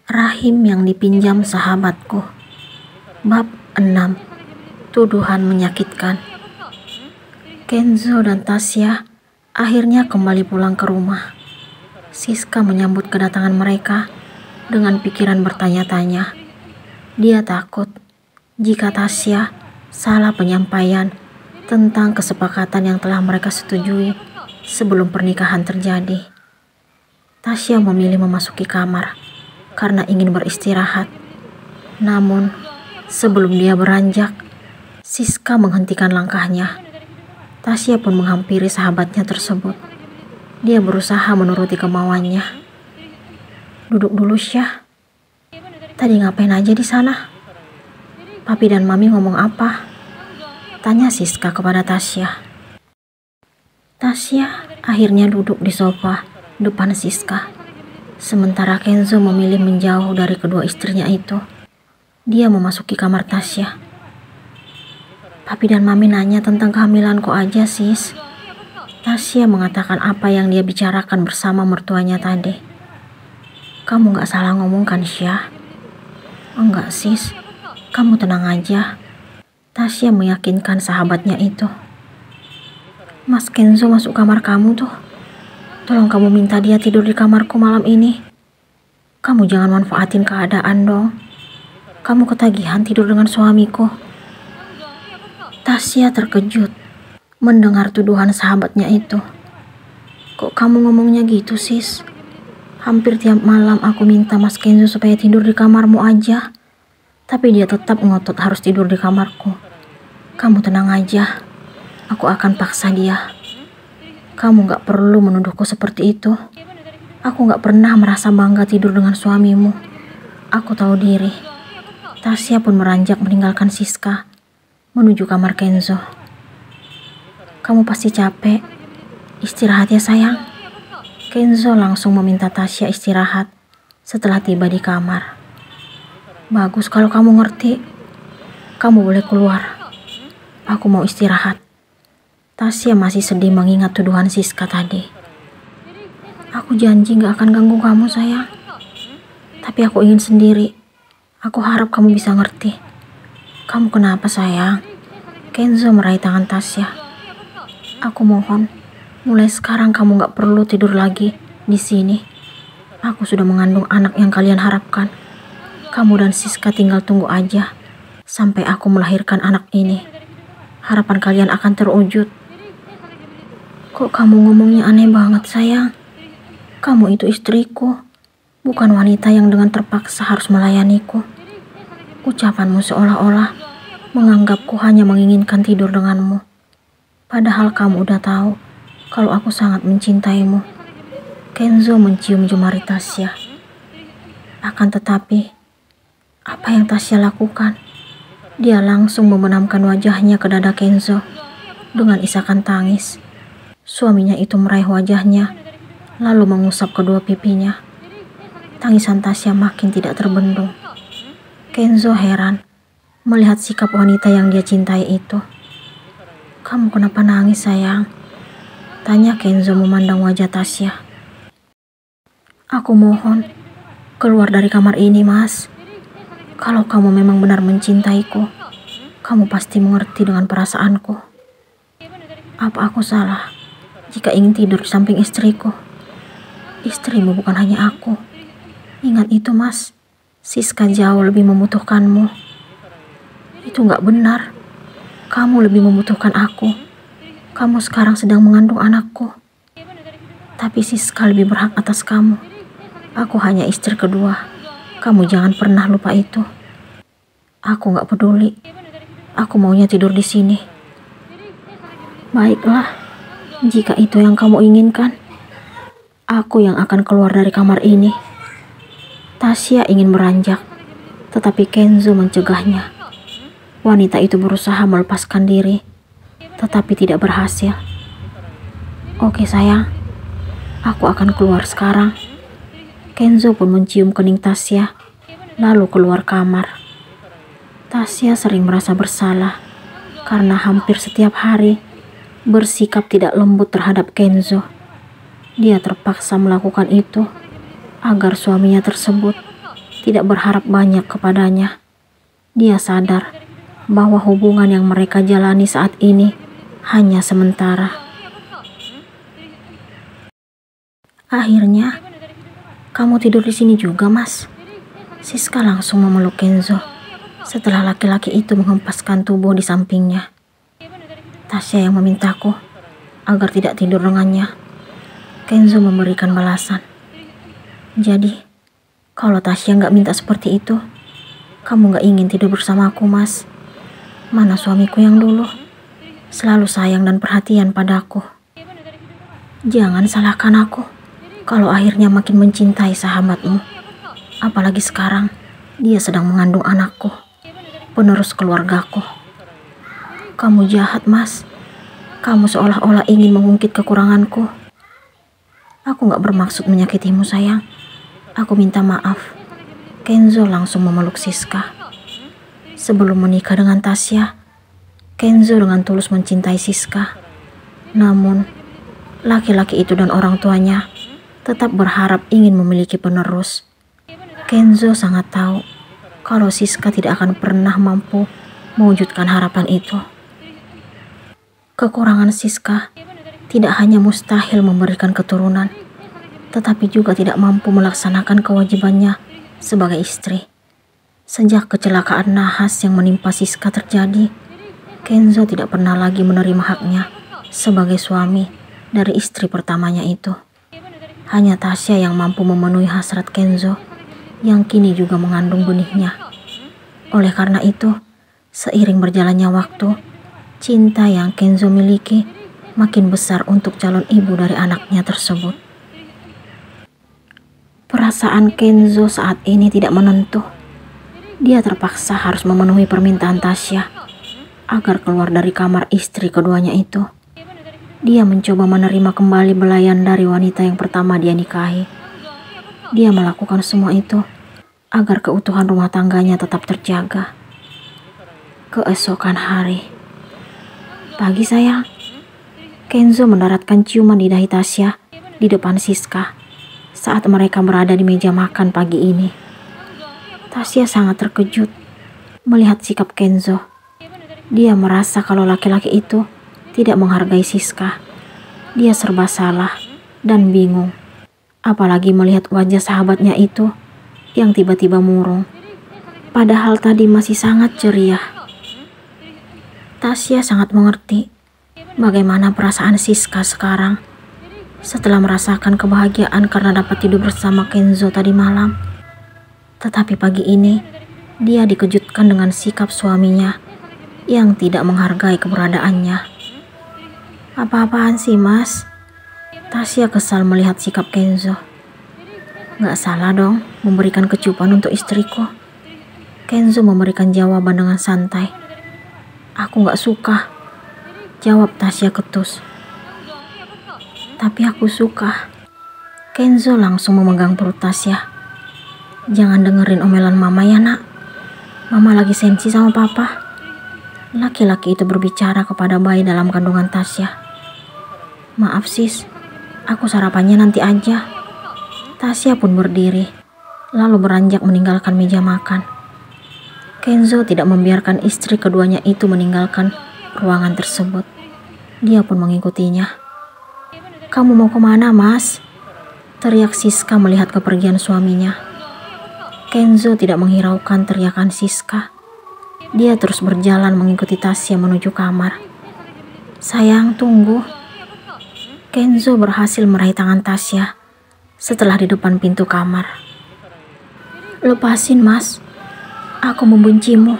Rahim yang dipinjam sahabatku. Bab 6. Tuduhan menyakitkan. Kenzo dan Tasya akhirnya kembali pulang ke rumah. Siska menyambut kedatangan mereka dengan pikiran bertanya-tanya. Dia takut jika Tasya salah penyampaian tentang kesepakatan yang telah mereka setujui sebelum pernikahan terjadi. Tasya memilih memasuki kamar karena ingin beristirahat. Namun, sebelum dia beranjak, Siska menghentikan langkahnya. Tasya pun menghampiri sahabatnya tersebut. Dia berusaha menuruti kemauannya. "Duduk dulu, Syah. Tadi ngapain aja di sana? Papi dan Mami ngomong apa?" tanya Siska kepada Tasya. Tasya akhirnya duduk di sofa depan Siska. Sementara Kenzo memilih menjauh dari kedua istrinya itu. Dia memasuki kamar Tasya. "Papi dan Mami nanya tentang kehamilanku aja, sis." Tasya mengatakan apa yang dia bicarakan bersama mertuanya tadi. "Kamu gak salah ngomong kan, Syah?" "Enggak, sis. Kamu tenang aja." Tasya meyakinkan sahabatnya itu. "Mas Kenzo masuk kamar kamu tuh. Tolong kamu minta dia tidur di kamarku malam ini. Kamu jangan manfaatin keadaan dong. Kamu ketagihan tidur dengan suamiku." Tasya terkejut mendengar tuduhan sahabatnya itu. "Kok kamu ngomongnya gitu, sis? Hampir tiap malam aku minta Mas Kenzo supaya tidur di kamarmu aja. Tapi dia tetap ngotot harus tidur di kamarku. Kamu tenang aja. Aku akan paksa dia. Kamu gak perlu menuduhku seperti itu. Aku gak pernah merasa bangga tidur dengan suamimu. Aku tahu diri." Tasya pun meranjak meninggalkan Siska menuju kamar Kenzo. "Kamu pasti capek. Istirahat ya sayang." Kenzo langsung meminta Tasya istirahat setelah tiba di kamar. "Bagus kalau kamu ngerti. Kamu boleh keluar. Aku mau istirahat." Tasya masih sedih mengingat tuduhan Siska tadi. "Aku janji gak akan ganggu kamu, sayang. Tapi aku ingin sendiri. Aku harap kamu bisa ngerti." "Kamu kenapa, sayang?" Kenzo meraih tangan Tasya. "Aku mohon, mulai sekarang kamu gak perlu tidur lagi di sini. Aku sudah mengandung anak yang kalian harapkan. Kamu dan Siska tinggal tunggu aja sampai aku melahirkan anak ini. Harapan kalian akan terwujud." "Kok kamu ngomongnya aneh banget, sayang? Kamu itu istriku, bukan wanita yang dengan terpaksa harus melayaniku." Ucapanmu seolah-olah menganggapku hanya menginginkan tidur denganmu. Padahal kamu udah tahu kalau aku sangat mencintaimu. Kenzo mencium jemari Tasya. Akan tetapi, apa yang Tasya lakukan? Dia langsung membenamkan wajahnya ke dada Kenzo dengan isakan tangis. Suaminya itu meraih wajahnya, lalu mengusap kedua pipinya. Tangisan Tasya makin tidak terbendung. Kenzo heran melihat sikap wanita yang dia cintai itu. "Kamu kenapa nangis, sayang?" tanya Kenzo memandang wajah Tasya. "Aku mohon, keluar dari kamar ini, Mas. Kalau kamu memang benar mencintaiku, kamu pasti mengerti dengan perasaanku. Apa aku salah jika ingin tidur di samping istriku? Istrimu bukan hanya aku. Ingat itu, Mas. Siska jauh lebih membutuhkanmu." "Itu gak benar. Kamu lebih membutuhkan aku. Kamu sekarang sedang mengandung anakku. Tapi Siska lebih berhak atas kamu. Aku hanya istri kedua. Kamu jangan pernah lupa itu." "Aku gak peduli. Aku maunya tidur di sini." "Baiklah, jika itu yang kamu inginkan, aku yang akan keluar dari kamar ini." Tasya ingin beranjak, tetapi Kenzo mencegahnya. Wanita itu berusaha melepaskan diri, tetapi tidak berhasil. "Oke, sayang. Aku akan keluar sekarang." Kenzo pun mencium kening Tasya, lalu keluar kamar. Tasya sering merasa bersalah karena hampir setiap hari bersikap tidak lembut terhadap Kenzo. Dia terpaksa melakukan itu agar suaminya tersebut tidak berharap banyak kepadanya. Dia sadar bahwa hubungan yang mereka jalani saat ini hanya sementara. Akhirnya, kamu tidur di sini juga, Mas? Siska langsung memeluk Kenzo setelah laki-laki itu menghempaskan tubuh di sampingnya. Tasya yang memintaku agar tidak tidur dengannya. Kenzo memberikan balasan. Jadi, kalau Tasya nggak minta seperti itu, kamu nggak ingin tidur bersama aku, Mas? Mana suamiku yang dulu selalu sayang dan perhatian padaku. Jangan salahkan aku kalau akhirnya makin mencintai sahabatmu. Apalagi sekarang dia sedang mengandung anakku, penerus keluargaku. Kamu jahat, Mas. Kamu seolah-olah ingin mengungkit kekuranganku. Aku gak bermaksud menyakitimu, sayang. Aku minta maaf. Kenzo langsung memeluk Siska. Sebelum menikah dengan Tasya, Kenzo dengan tulus mencintai Siska. Namun, laki-laki itu dan orang tuanya tetap berharap ingin memiliki penerus. Kenzo sangat tahu kalau Siska tidak akan pernah mampu mewujudkan harapan itu. Kekurangan Siska tidak hanya mustahil memberikan keturunan, tetapi juga tidak mampu melaksanakan kewajibannya sebagai istri. Sejak kecelakaan nahas yang menimpa Siska terjadi, Kenzo tidak pernah lagi menerima haknya sebagai suami dari istri pertamanya itu. Hanya Tasya yang mampu memenuhi hasrat Kenzo yang kini juga mengandung benihnya. Oleh karena itu, seiring berjalannya waktu, cinta yang Kenzo miliki makin besar untuk calon ibu dari anaknya tersebut. Perasaan Kenzo saat ini tidak menentu. Dia terpaksa harus memenuhi permintaan Tasya agar keluar dari kamar istri keduanya itu. Dia mencoba menerima kembali belayan dari wanita yang pertama dia nikahi. Dia melakukan semua itu agar keutuhan rumah tangganya tetap terjaga. Keesokan hari, pagi sayang, Kenzo mendaratkan ciuman di dahi Tasya di depan Siska saat mereka berada di meja makan pagi ini. Tasya sangat terkejut melihat sikap Kenzo. Dia merasa kalau laki-laki itu tidak menghargai Siska. Dia serba salah dan bingung, apalagi melihat wajah sahabatnya itu yang tiba-tiba murung, padahal tadi masih sangat ceria. Tasya sangat mengerti bagaimana perasaan Siska sekarang setelah merasakan kebahagiaan karena dapat tidur bersama Kenzo tadi malam. Tetapi pagi ini dia dikejutkan dengan sikap suaminya yang tidak menghargai keberadaannya. Apa-apaan sih, Mas? Tasya kesal melihat sikap Kenzo. Gak salah dong memberikan kecupan untuk istriku. Kenzo memberikan jawaban dengan santai. Aku gak suka, jawab Tasya ketus. Tapi aku suka. Kenzo langsung memegang perut Tasya. Jangan dengerin omelan mama ya, nak. Mama lagi sensi sama papa. Laki-laki itu berbicara kepada bayi dalam kandungan Tasya. Maaf sis, aku sarapannya nanti aja. Tasya pun berdiri, lalu beranjak meninggalkan meja makan. Kenzo tidak membiarkan istri keduanya itu meninggalkan ruangan tersebut. Dia pun mengikutinya. Kamu mau kemana, Mas? Teriak Siska melihat kepergian suaminya. Kenzo tidak menghiraukan teriakan Siska. Dia terus berjalan mengikuti Tasya menuju kamar. Sayang, tunggu. Kenzo berhasil meraih tangan Tasya setelah di depan pintu kamar. Lepasin, Mas. Aku membencimu.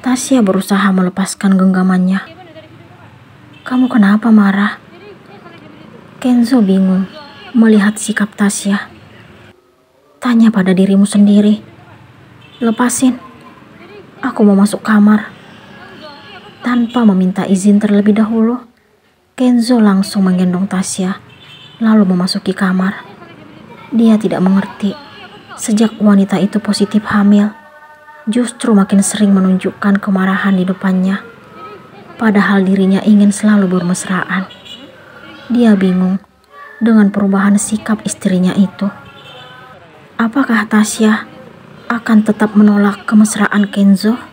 Tasya berusaha melepaskan genggamannya. Kamu kenapa marah? Kenzo bingung melihat sikap Tasya. Tanya pada dirimu sendiri. Lepasin. Aku mau masuk kamar. Tanpa meminta izin terlebih dahulu, Kenzo langsung menggendong Tasya lalu memasuki kamar. Dia tidak mengerti sejak wanita itu positif hamil, justru makin sering menunjukkan kemarahan di depannya, padahal dirinya ingin selalu bermesraan. Dia bingung dengan perubahan sikap istrinya itu. Apakah Tasya akan tetap menolak kemesraan Kenzo?